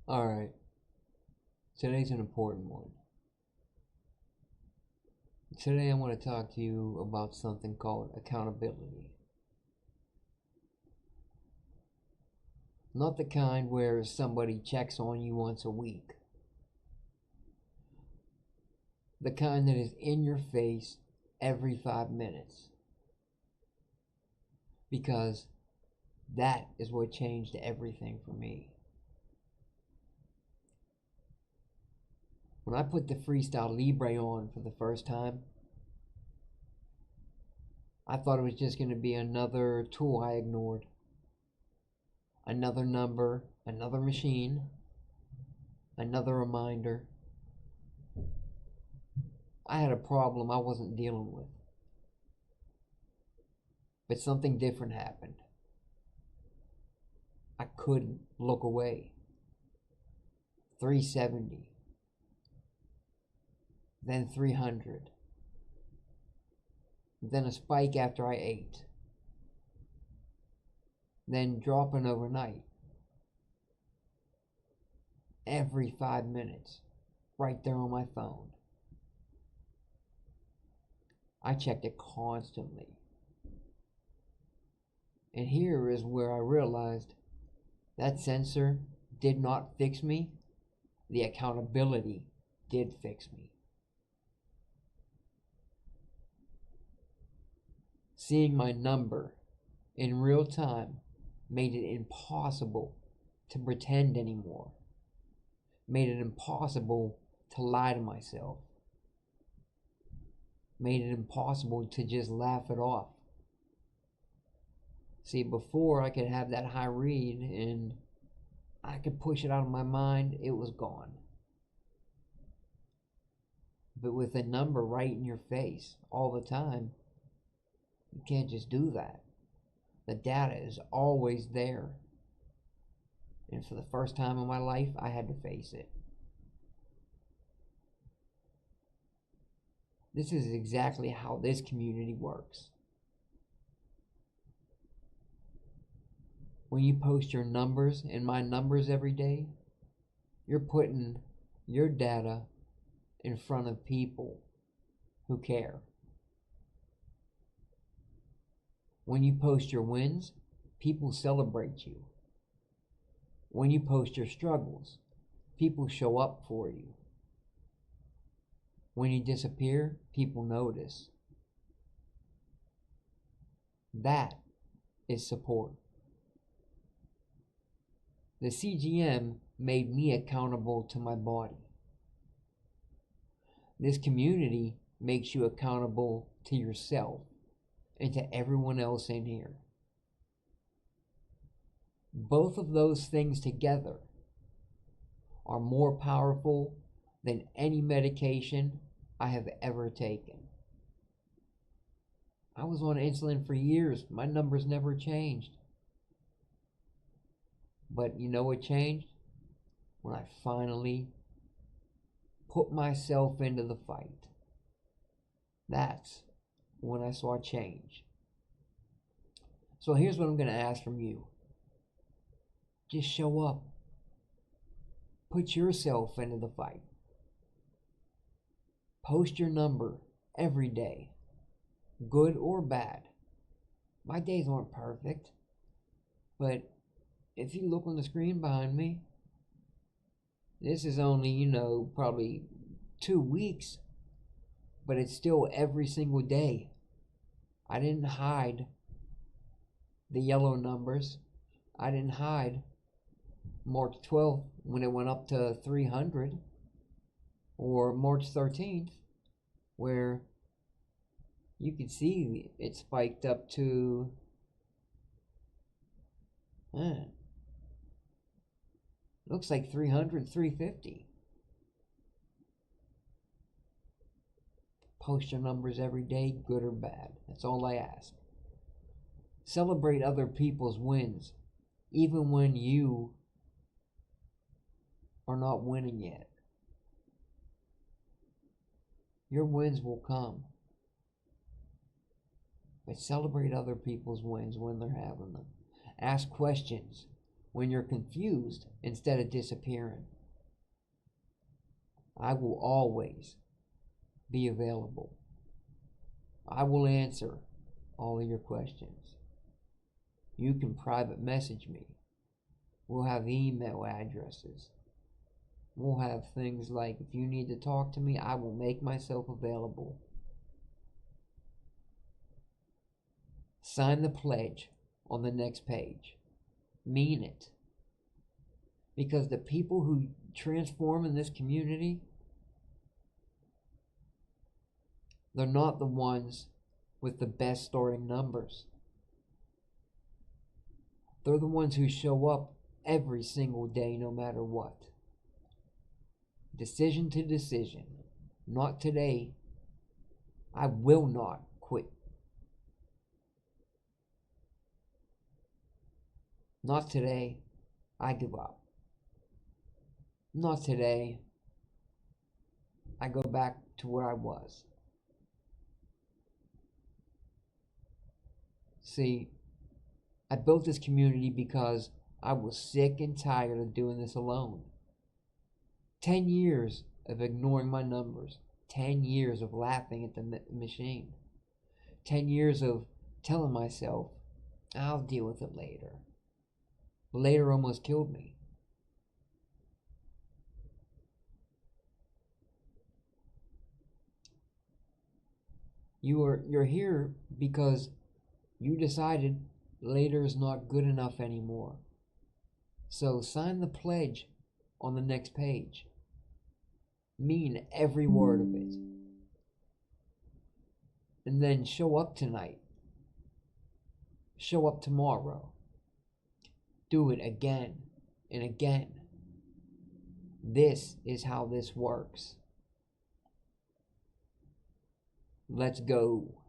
Alright, today's an important one. Today I want to talk to you about something called accountability. Not the kind where somebody checks on you once a week. The kind that is in your face every 5 minutes. Because that is what changed everything for me. When I put the FreeStyle Libre on for the first time, I thought it was just going to be another tool I ignored. Another number, another machine, another reminder. I had a problem I wasn't dealing with. But something different happened. I couldn't look away. 370. Then 300. Then a spike after I ate. Then dropping overnight. Every 5 minutes. Right there on my phone. I checked it constantly. And here is where I realized that sensor did not fix me. The accountability did fix me. Seeing my number in real time made it impossible to pretend anymore. Made it impossible to lie to myself. Made it impossible to just laugh it off. See, before I could have that high read and I could push it out of my mind, it was gone. But with a number right in your face all the time, you can't just do that. The data is always there. And for the first time in my life, I had to face it. This is exactly how this community works. When you post your numbers and my numbers every day, you're putting your data in front of people who care. When you post your wins, people celebrate you. When you post your struggles, people show up for you. When you disappear, people notice. That is support. The CGM made me accountable to my body. This community makes you accountable to yourself and to everyone else in here. Both of those things together are more powerful than any medication I have ever taken. I was on insulin for years. My numbers never changed. But you know what changed? When I finally put myself into the fight. That's when I saw change. So here's what I'm going to ask from you. Just show up. Put yourself into the fight. Post your number every day, good or bad. My days aren't perfect, but if you look on the screen behind me, this is only, probably 2 weeks, but it's still every single day. I didn't hide the yellow numbers. I didn't hide March 12th when it went up to 300, or March 13th where you could see it spiked up to looks like 300, 350. Post your numbers every day, good or bad. That's all I ask. Celebrate other people's wins, even when you are not winning yet. Your wins will come. But celebrate other people's wins when they're having them. Ask questions. when you're confused instead of disappearing. I will always be available. I will answer all of your questions. You can private message me. We'll have email addresses. We'll have things like, if you need to talk to me, I will make myself available. Sign the pledge on the next page. Mean it. Because the people who transform in this community, they're not the ones with the best starting numbers. They're the ones who show up every single day, no matter what. Decision to decision. Not today. I will not quit. Not today. I give up. Not today. I go back to where I was. See, I built this community because I was sick and tired of doing this alone. 10 years of ignoring my numbers. 10 years of laughing at the machine. 10 years of telling myself, I'll deal with it later. Later almost killed me. You're here because you decided later is not good enough anymore. So sign the pledge on the next page. Mean every word of it. And then show up tonight. Show up tomorrow. Do it again and again. This is how this works. Let's go.